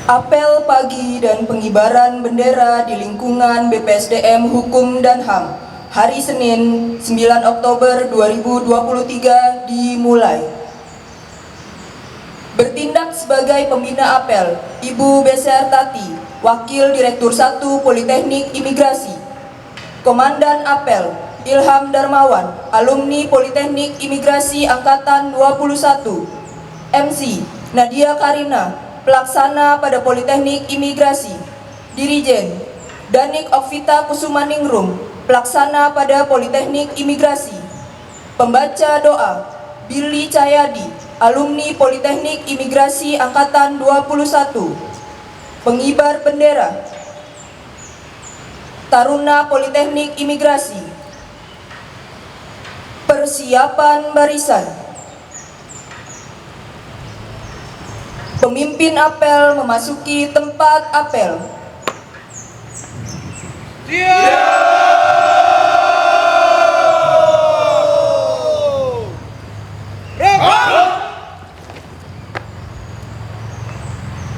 Apel pagi dan pengibaran bendera di lingkungan BPSDM Hukum dan HAM hari Senin 9 Oktober 2023 dimulai. Bertindak sebagai pembina apel, Ibu Beser Tati, Wakil Direktur 1 Politeknik Imigrasi. Komandan apel, Ilham Darmawan, alumni Politeknik Imigrasi Angkatan 21. MC, Nadia Karina, pelaksana pada Politeknik Imigrasi. Dirijen, Danik Okvita Kusumaningrum, pelaksana pada Politeknik Imigrasi. Pembaca doa, Billy Cahyadi, alumni Politeknik Imigrasi Angkatan 21. Pengibar bendera, Taruna Politeknik Imigrasi. Persiapan barisan. Pemimpin apel memasuki tempat apel.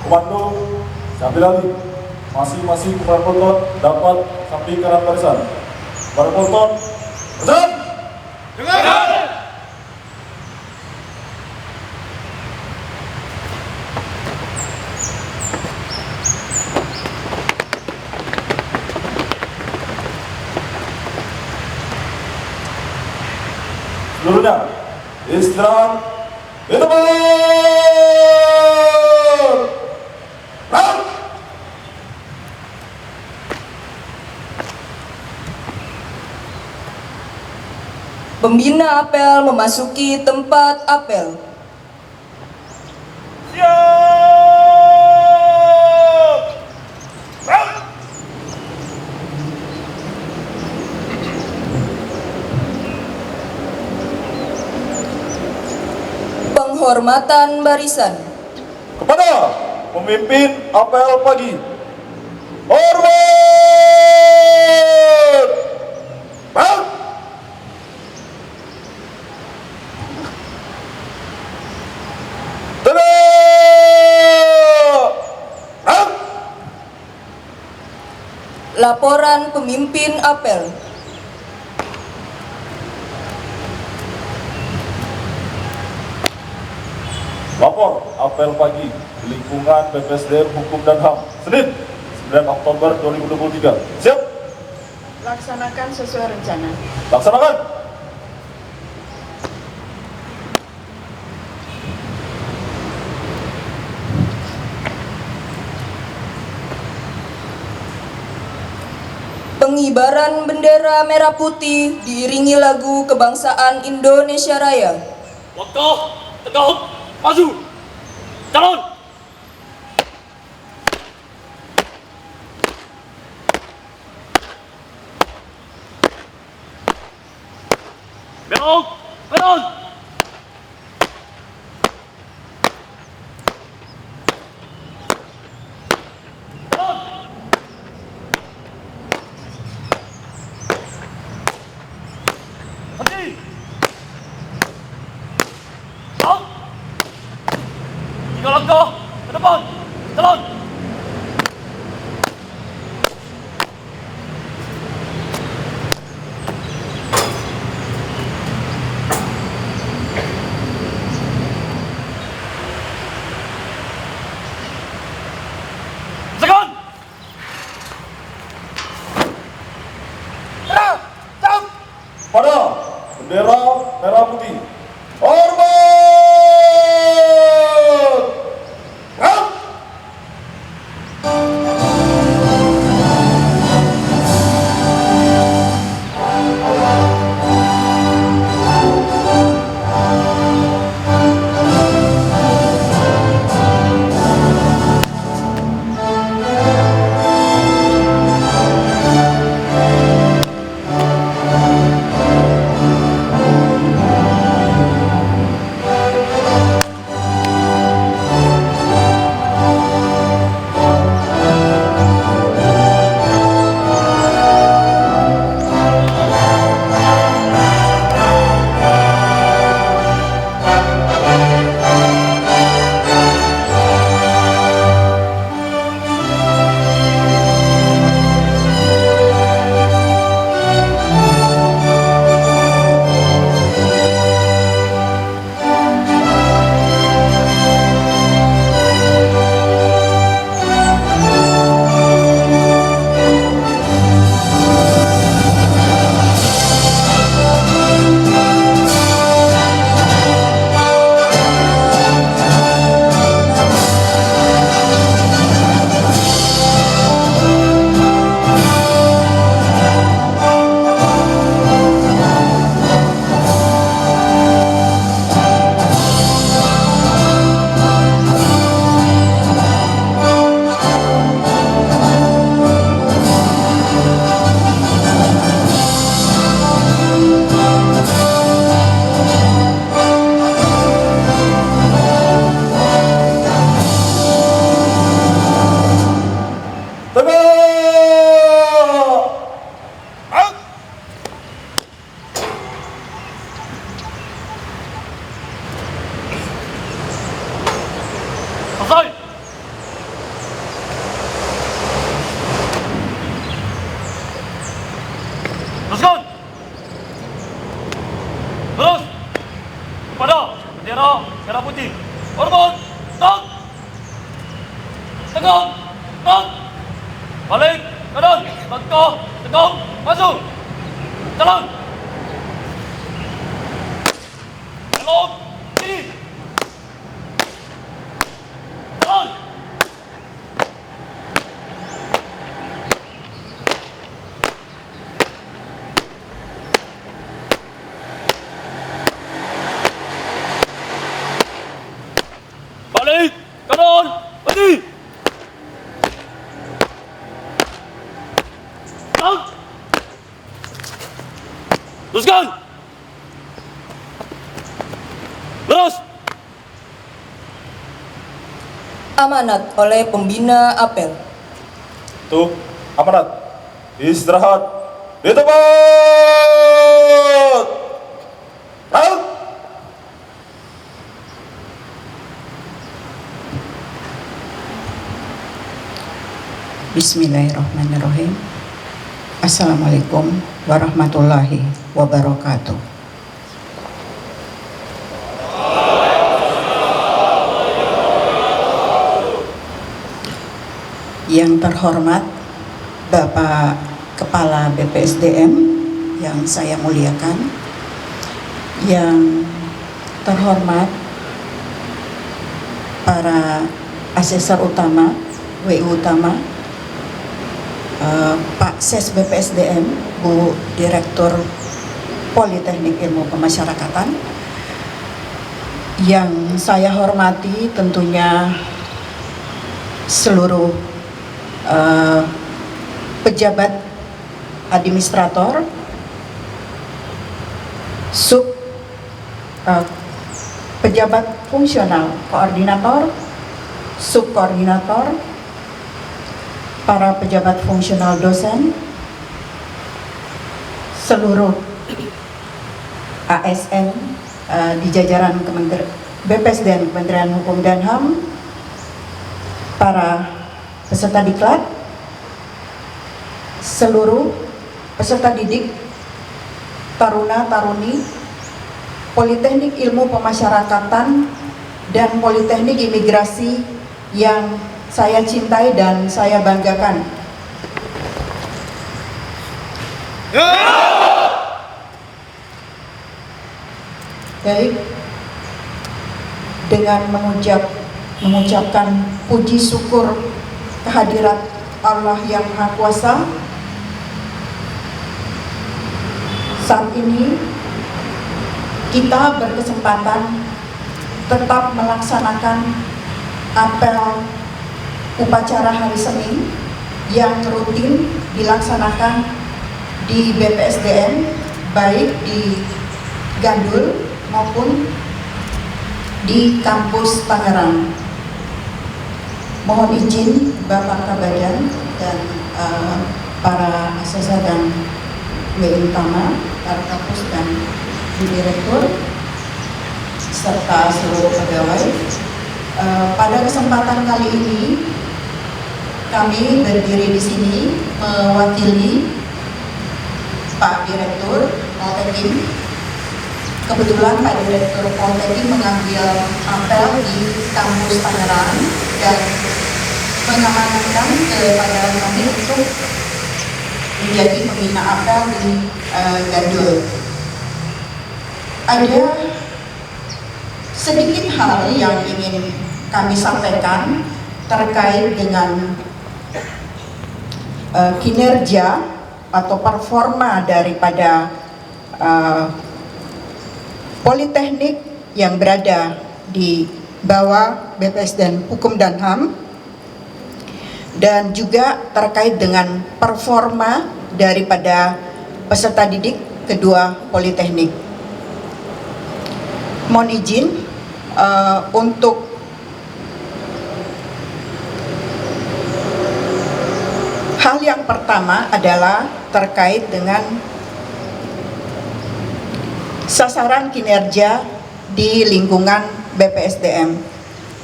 Komando, sambil alih. Masing-masing kepala pelton dapat sampai kanan barisan. Kepala pelton, barisan! Dengar! Seluruhnya, istirahat di tempat! Pembina apel memasuki tempat apel. Penghormatan barisan. Kepada pemimpin apel pagi, hormat! Bang! Laporan pemimpin apel. Lapor apel pagi di lingkungan BPSDM Hukum dan HAM Senin 9 Oktober 2023. Siap? Laksanakan sesuai rencana. Laksanakan. Pengibaran bendera merah putih diiringi lagu kebangsaan Indonesia Raya. Waktu tegak maju calon. Belok belok. Tiga langkah ke depan, jalan. Sekan. Pada bendera merah putih, hormat! Bang! tegak, gerak. Balik, kanan, langkah, tegak, maju. Jalan. Belok, kiri. Jalan. Balik, kanan, maju. Jalan. Teruskan. Lurus. Amanat oleh pembina apel. Tuh, amanat. Istirahat. Di tempat. Raut. Bismillahirrahmanirrahim. Assalamualaikum warahmatullahi wabarakatuh. Yang terhormat Bapak Kepala BPSDM yang saya muliakan, yang terhormat para asesor utama, WU utama, Pak Ses BPSDM, Bu Direktur Politeknik Ilmu Pemasyarakatan, yang saya hormati tentunya seluruh pejabat administrator, pejabat fungsional, koordinator, subkoordinator, para pejabat fungsional dosen, seluruh ASN di jajaran BPSDM, Kementerian Hukum dan HAM, para peserta diklat, seluruh peserta didik, taruna-taruni, Politeknik Ilmu Pemasyarakatan dan Politeknik Imigrasi yang saya cintai dan saya banggakan. Baik, dengan mengucapkan puji syukur kehadirat Allah yang Maha Kuasa, saat ini kita berkesempatan tetap melaksanakan apel upacara hari Senin yang rutin dilaksanakan di BPSDM, baik di Gandul maupun di kampus Tangerang. Mohon izin Bapak Kabadan dan para asesor dan WU utama, para kampus dan Bu Direktur, serta seluruh pegawai. Pada kesempatan kali ini kami berdiri di sini mewakili Pak Direktur Poltekim. Kebetulan Pak Direktur Poltekim mengambil apel di kampus Tangerang dan mengamanatkan kepada kami untuk menjadi pembina apel di Gandul. Ada sedikit hal yang ingin kami sampaikan terkait dengan kinerja atau performa daripada politeknik yang berada di bawah BPSDM Hukum dan HAM, dan juga terkait dengan performa daripada peserta didik kedua politeknik. Mohon izin untuk hal yang pertama adalah terkait dengan sasaran kinerja di lingkungan BPSDM.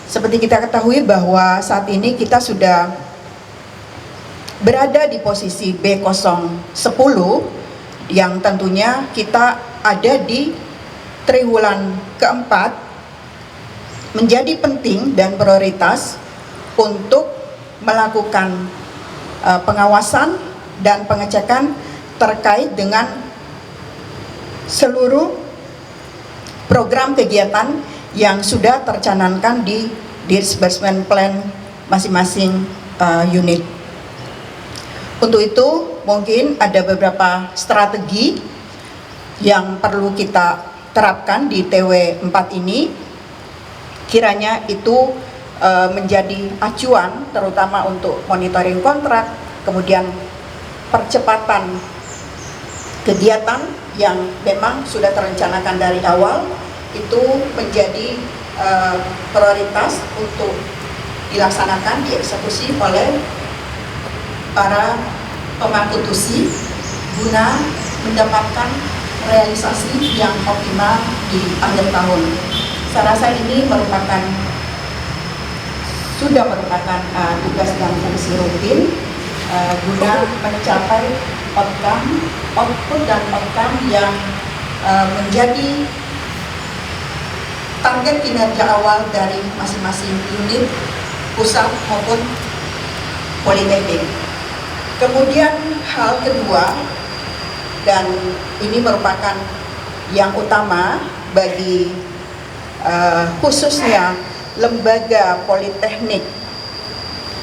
Seperti kita ketahui bahwa saat ini kita sudah berada di posisi B010, yang tentunya kita ada di triwulan keempat. Menjadi penting dan prioritas untuk melakukan pengawasan dan pengecekan terkait dengan seluruh program kegiatan yang sudah tercanangkan di disbursement plan masing-masing unit. Untuk itu mungkin ada beberapa strategi yang perlu kita terapkan di TW 4 ini, kiranya itu menjadi acuan terutama untuk monitoring kontrak, kemudian percepatan kegiatan yang memang sudah terencanakan dari awal itu menjadi prioritas untuk dilaksanakan, dieksekusi oleh para pemangku tusi guna mendapatkan realisasi yang optimal di akhir tahun. Saya rasa ini sudah merupakan tugas dan fungsi rutin guna mencapai output dan outcome yang menjadi target kinerja awal dari masing-masing unit pusat maupun politeknik. Kemudian hal kedua, dan ini merupakan yang utama bagi khususnya lembaga politeknik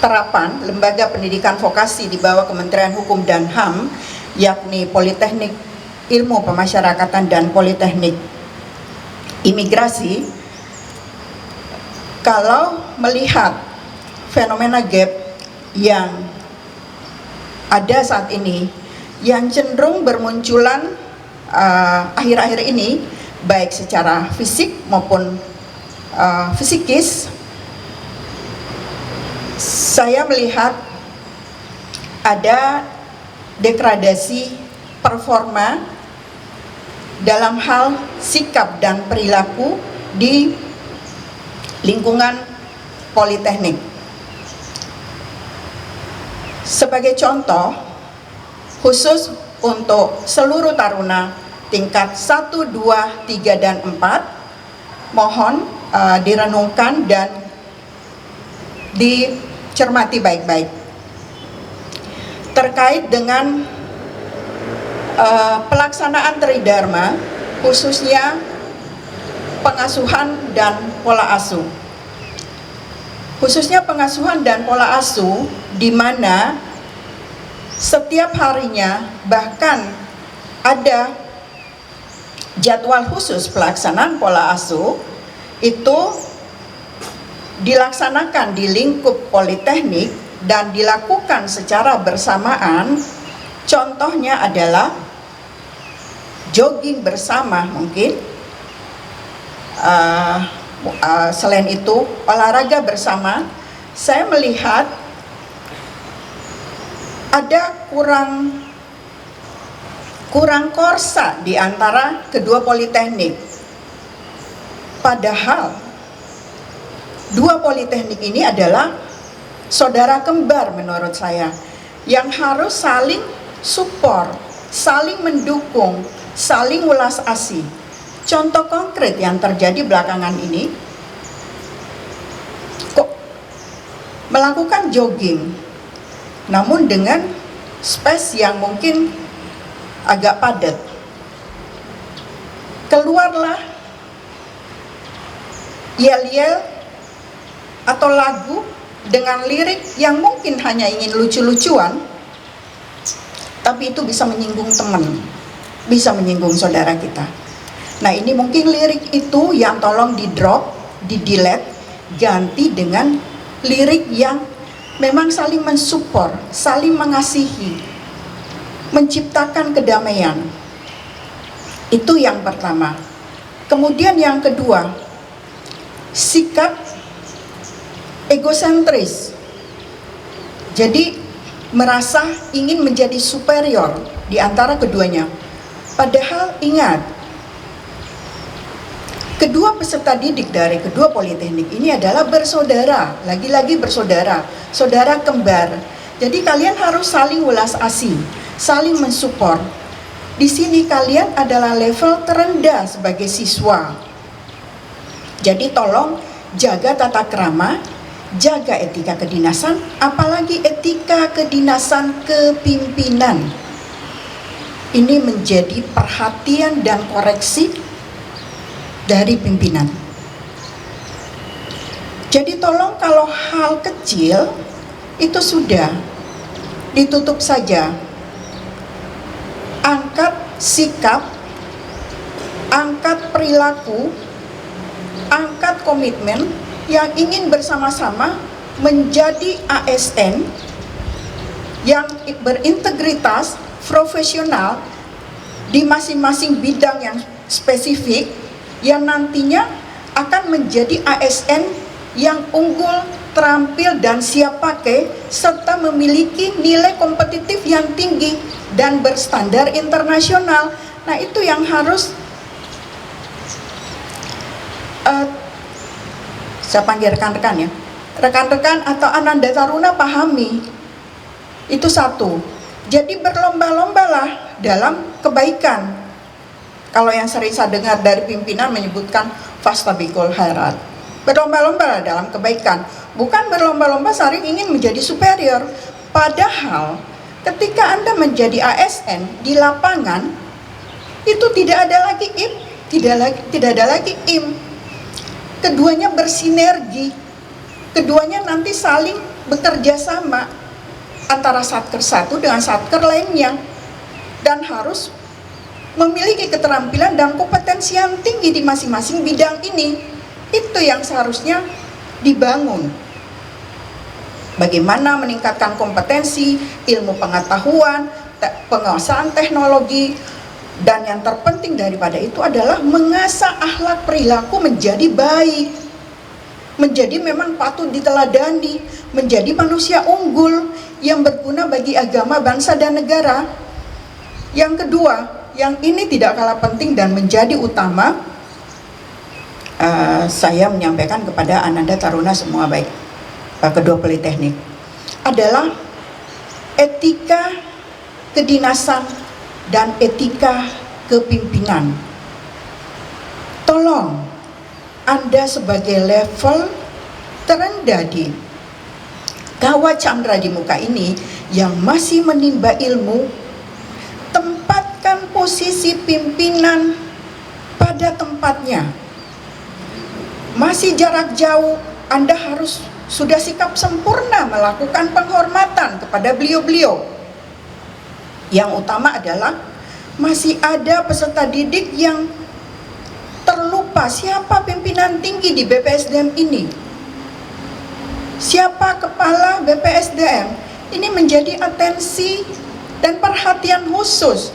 terapan, lembaga pendidikan vokasi di bawah Kementerian Hukum dan HAM, yakni Politeknik Ilmu Pemasyarakatan dan Politeknik Imigrasi. Kalau melihat fenomena gap yang ada saat ini, yang cenderung bermunculan akhir-akhir ini, baik secara fisik maupun fisikis, saya melihat ada degradasi performa dalam hal sikap dan perilaku di lingkungan politeknik. Sebagai contoh, khusus untuk seluruh taruna tingkat 1, 2, 3, dan 4, mohon direnungkan dan dicermati baik-baik terkait dengan pelaksanaan tridharma, khususnya pengasuhan dan pola asuh. Khususnya pengasuhan dan pola asuh, di mana setiap harinya bahkan ada jadwal khusus pelaksanaan pola asuh itu dilaksanakan di lingkup politeknik dan dilakukan secara bersamaan. Contohnya adalah jogging bersama mungkin, selain itu olahraga bersama. Saya melihat ada kurang korsa di antara kedua politeknik. Padahal dua politeknik ini adalah saudara kembar menurut saya, yang harus saling support, saling mendukung, saling ulas asih. Contoh konkret yang terjadi belakangan ini, kok melakukan jogging, namun dengan space yang mungkin agak padat. Keluarlah yel-yel atau lagu dengan lirik yang mungkin hanya ingin lucu-lucuan, tapi itu bisa menyinggung teman, bisa menyinggung saudara kita. Nah, ini mungkin lirik itu yang tolong di drop, di delete, ganti dengan lirik yang memang saling mensupport, saling mengasihi, menciptakan kedamaian. Itu yang pertama. Kemudian yang kedua, sikap egosentris. Jadi merasa ingin menjadi superior di antara keduanya. Padahal ingat, kedua peserta didik dari kedua politeknik ini adalah bersaudara, lagi-lagi bersaudara, saudara kembar. Jadi kalian harus saling ulas asih, saling mensupport. Di sini kalian adalah level terendah sebagai siswa. Jadi tolong jaga tata krama, jaga etika kedinasan, apalagi etika kedinasan kepimpinan. Ini menjadi perhatian dan koreksi dari pimpinan. Jadi tolong kalau hal kecil itu sudah ditutup saja. Angkat sikap, angkat perilaku, angkat komitmen yang ingin bersama-sama menjadi ASN yang berintegritas, profesional di masing-masing bidang yang spesifik, yang nantinya akan menjadi ASN yang unggul, terampil, dan siap pakai, serta memiliki nilai kompetitif yang tinggi dan berstandar internasional. Nah, itu yang harus saya panggil rekan-rekan ya, rekan-rekan atau Ananda Taruna pahami itu satu. Jadi berlomba-lombalah dalam kebaikan. Kalau yang sering saya dengar dari pimpinan menyebutkan fastabikul khairat, berlomba-lomba dalam kebaikan, bukan berlomba-lomba saling ingin menjadi superior. Padahal ketika Anda menjadi ASN di lapangan, itu tidak ada lagi IP, tidak ada lagi IM. Keduanya bersinergi, keduanya nanti saling bekerja sama antara satker satu dengan satker lainnya, dan harus memiliki keterampilan dan kompetensi yang tinggi di masing-masing bidang ini. Itu yang seharusnya dibangun. Bagaimana meningkatkan kompetensi, ilmu pengetahuan, penguasaan teknologi, dan yang terpenting daripada itu adalah mengasah akhlak perilaku menjadi baik, menjadi memang patut diteladani, menjadi manusia unggul yang berguna bagi agama, bangsa, dan negara. Yang kedua, yang ini tidak kalah penting dan menjadi utama, saya menyampaikan kepada Ananda Taruna semua, baik kedua politeknik, adalah etika kedinasan dan etika kepimpinan. Tolong Anda sebagai level terendah di Kawah Chandra di muka ini yang masih menimba ilmu, tempatkan posisi pimpinan pada tempatnya. Masih jarak jauh, Anda harus sudah sikap sempurna melakukan penghormatan kepada beliau-beliau. Yang utama adalah masih ada peserta didik yang terlupa siapa pimpinan tinggi di BPSDM ini, siapa kepala BPSDM. Ini menjadi atensi dan perhatian khusus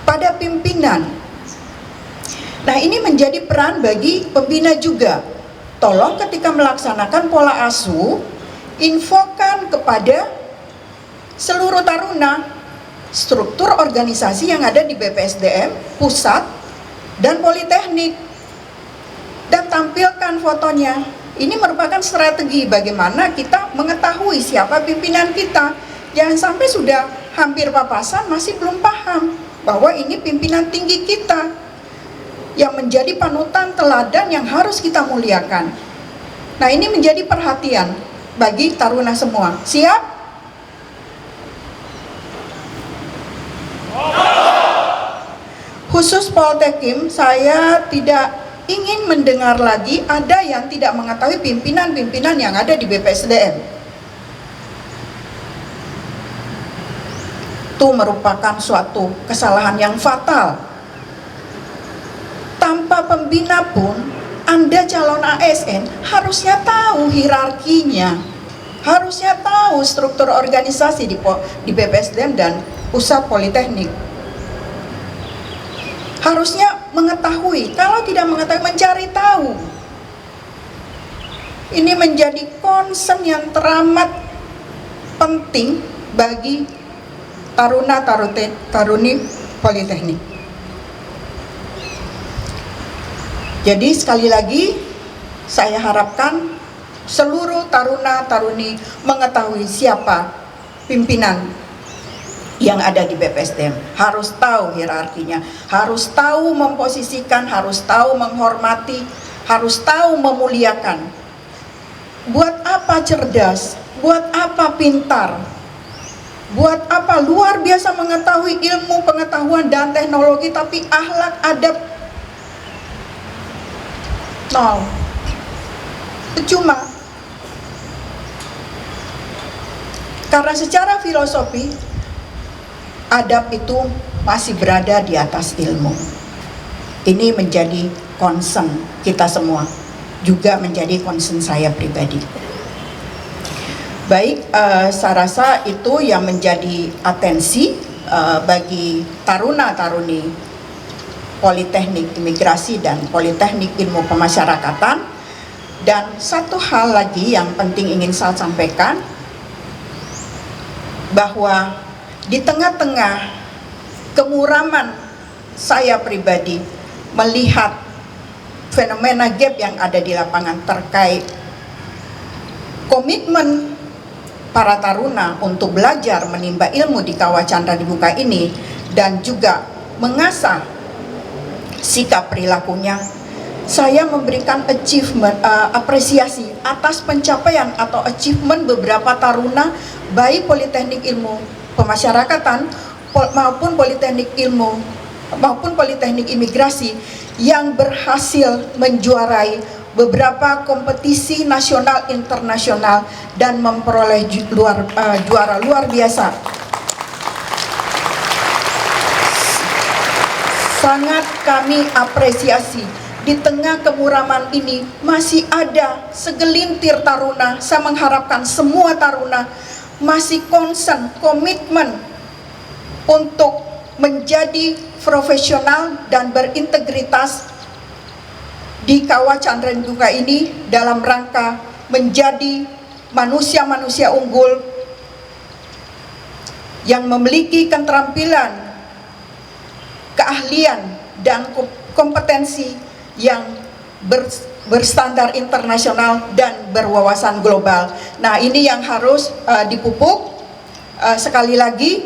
pada pimpinan. Nah, ini menjadi peran bagi pembina juga. Tolong ketika melaksanakan pola asuh, infokan kepada seluruh taruna struktur organisasi yang ada di BPSDM, pusat, dan politeknik, dan tampilkan fotonya. Ini merupakan strategi bagaimana kita mengetahui siapa pimpinan kita. Jangan sampai sudah hampir papasan masih belum paham bahwa ini pimpinan tinggi kita yang menjadi panutan teladan yang harus kita muliakan. Nah, ini menjadi perhatian bagi taruna semua. Siap? Khusus Poltekim, saya tidak ingin mendengar lagi ada yang tidak mengetahui pimpinan-pimpinan yang ada di BPSDM. Itu merupakan suatu kesalahan yang fatal. Tanpa pembina pun, Anda calon ASN harusnya tahu hierarkinya, harusnya tahu struktur organisasi di BPSDM dan pusat politeknik. Harusnya mengetahui, kalau tidak mengetahui mencari tahu. Ini menjadi concern yang teramat penting bagi taruna-taruni politeknik. Jadi sekali lagi saya harapkan seluruh taruna-taruni mengetahui siapa pimpinan yang ada di BPSDM, harus tahu hierarkinya, harus tahu memposisikan, harus tahu menghormati, harus tahu memuliakan. Buat apa cerdas? Buat apa pintar? Buat apa luar biasa mengetahui ilmu, pengetahuan, dan teknologi, tapi akhlak, adab nol. Percuma. Karena secara filosofi, adab itu masih berada di atas ilmu. Ini menjadi concern kita semua, juga menjadi concern saya pribadi. Baik, saya rasa itu yang menjadi atensi bagi taruna-taruni Politeknik Imigrasi dan Politeknik Ilmu Pemasyarakatan. Dan satu hal lagi yang penting ingin saya sampaikan, bahwa di tengah-tengah kemuraman saya pribadi melihat fenomena gap yang ada di lapangan terkait komitmen para taruna untuk belajar menimba ilmu di Kawah Chandra Dibuka ini, dan juga mengasah sikap perilakunya, saya memberikan apresiasi atas pencapaian atau achievement beberapa taruna, baik Politeknik Ilmu Pemasyarakatan maupun Politeknik Imigrasi, yang berhasil menjuarai beberapa kompetisi nasional internasional dan memperoleh juara luar biasa. Sangat kami apresiasi. Di tengah kemuraman ini masih ada segelintir taruna. Saya mengharapkan semua taruna masih concern, komitmen untuk menjadi profesional dan berintegritas di Kawah Chandra Dibuka ini, dalam rangka menjadi manusia-manusia unggul yang memiliki keterampilan, keahlian, dan kompetensi yang berstandar internasional dan berwawasan global. Nah, ini yang harus dipupuk. Sekali lagi,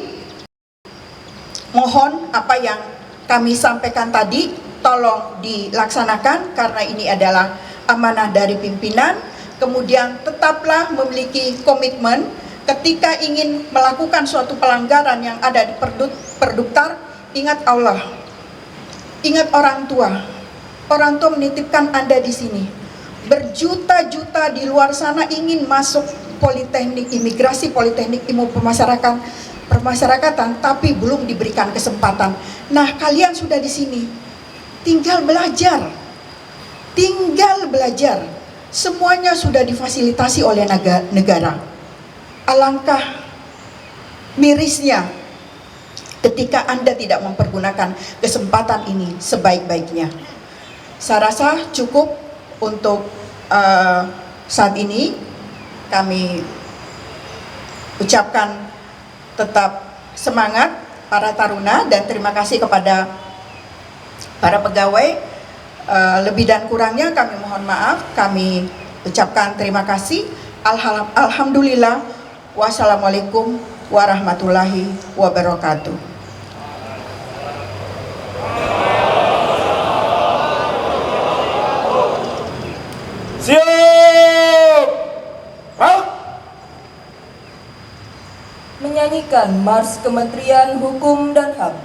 mohon apa yang kami sampaikan tadi tolong dilaksanakan, karena ini adalah amanah dari pimpinan. Kemudian tetaplah memiliki komitmen ketika ingin melakukan suatu pelanggaran yang ada di Perduktar. Ingat Allah, ingat orang tua. Orang tua menitipkan Anda di sini. Berjuta-juta di luar sana ingin masuk Politeknik Imigrasi, Politeknik Ilmu Pemasyarakatan, tapi belum diberikan kesempatan. Nah, kalian sudah di sini, tinggal belajar. Tinggal belajar. Semuanya sudah difasilitasi oleh negara. Alangkah mirisnya ketika Anda tidak mempergunakan kesempatan ini sebaik-baiknya. Saya rasa cukup untuk saat ini. Kami ucapkan tetap semangat para taruna, dan terima kasih kepada para pegawai. Lebih dan kurangnya kami mohon maaf. Kami ucapkan terima kasih. Alhamdulillah. Wassalamualaikum warahmatullahi wabarakatuh. Siap! Out! Menyanyikan Mars Kementerian Hukum dan HAM.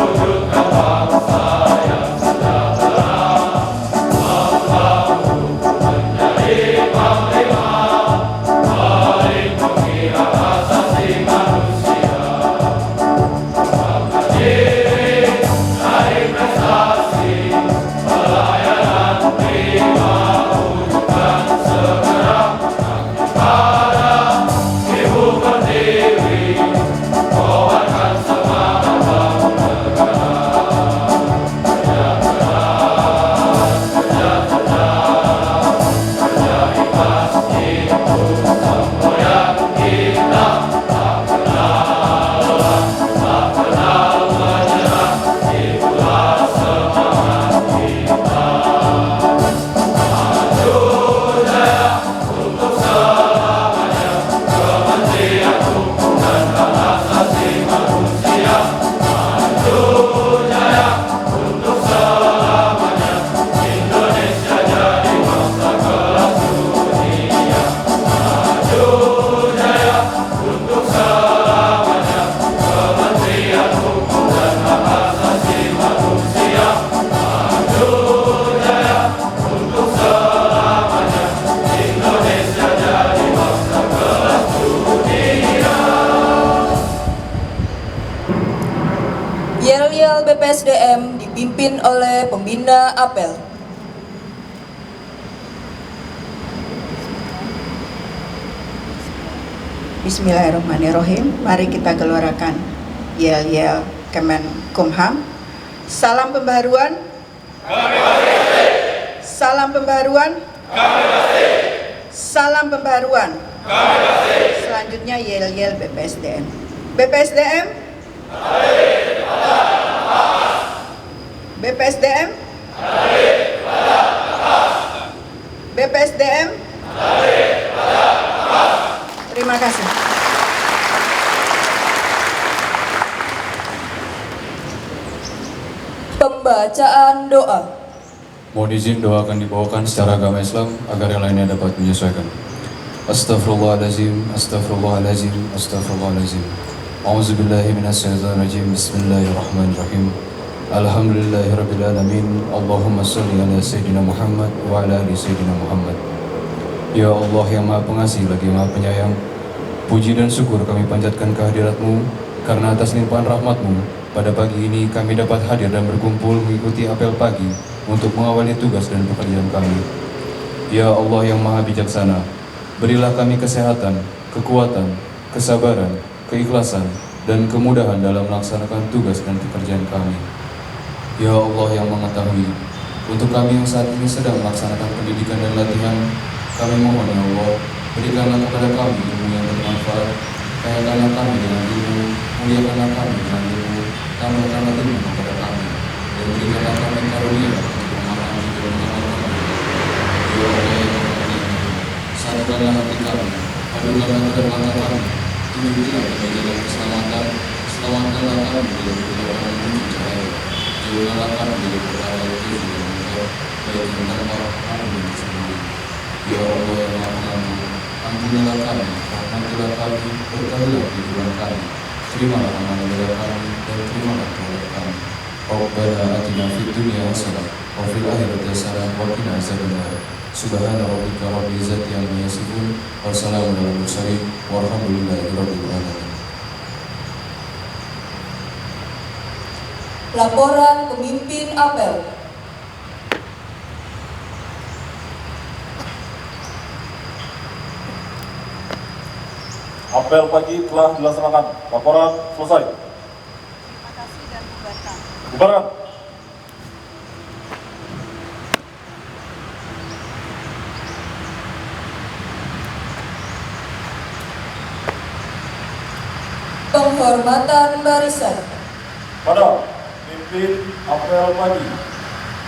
Wujudkan bangsa Apel BPSDM dipimpin oleh pembina apel. Bismillahirrahmanirrahim. Mari kita gelorakan yel-yel Kemenkumham. Salam pembaharuan. Salam pembaharuan. Salam pembaharuan. Selanjutnya yel-yel BPSDM. BPSDM. BPSDM. BPSDM. Terima kasih. Pembacaan doa. Mohon izin doa akan dibawakan secara agama Islam agar yang lainnya dapat menyesuaikan. Astaghfirullahaladzim, astaghfirullahaladzim, astaghfirullahaladzim. A'udzubillahi minasyaitonirrajim. Bismillahirrahmanirrahim. Alhamdulillahirabbil alamin. Allahumma shalli ala sayyidina Muhammad wa ala ali sayyidina Muhammad. Ya Allah yang Maha Pengasih lagi Maha Penyayang, puji dan syukur kami panjatkan kehadirat-Mu karena atas limpahan rahmat-Mu pada pagi ini kami dapat hadir dan berkumpul mengikuti apel pagi untuk mengawali tugas dan pekerjaan kami. Ya Allah yang Maha Bijaksana, berilah kami kesehatan, kekuatan, kesabaran, keikhlasan, dan kemudahan dalam melaksanakan tugas dan pekerjaan kami. Ya Allah yang mengetahui, untuk kami yang saat ini sedang melaksanakan pendidikan dan latihan, kami mohon ya Allah, berikanlah kepada kami ilmu yang bermanfaat, kayakanlah kami dengan ilmu, muliakanlah kami dengan ilmu, tambahkanlah ilmu kepada kami, dan berikanlah kami karunia untuk memahami dan mengamalkan. Ya Allah yang mengetahui, satukanlah hati kami, padukanlah kedekatan kami, tunjukkanlah kami jalan keselamatan, selamatkanlah kami dari kegelapan menuju cahaya, jauhkanlah kami dari perkara yang tidak mudah, baik yang tampak maupun yang sembunyi. Ya Allah yang Maha Pengampun, ampunilah kami, rahmatilah kami, berkatilah kehidupan kami, terimalah amal ibadah kami, dan terimalah taubat kami. Rabbana atina fid dunya hasanah wa fil akhirati hasanah wa qina azabannar. Subhana rabbika rabbil izzati amma yasifun wa salamun alal mursalin walhamdulillahi rabbil alamin. Laporan pemimpin apel. Apel pagi telah dilaksanakan. Laporan selesai. Terima kasih dan bubarkan. Bubarkan. Penghormatan barisan. Pada pimpin apel pagi.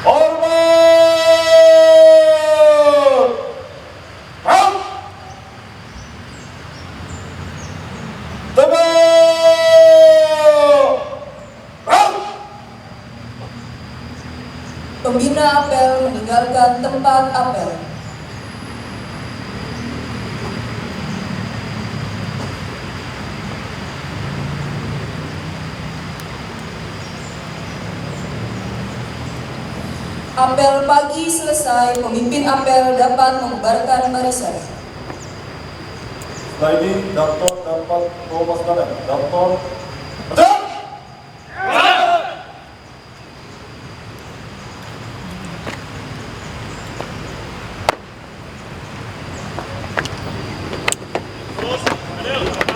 Hormat! Ram! Tegak! Ram! Pembina apel meninggalkan tempat apel. Apel pagi selesai, pemimpin apel dapat membubarkan barisan. Setelah ini, Daftar dapat melepaskan. Daftar, tegak! Terus, adil.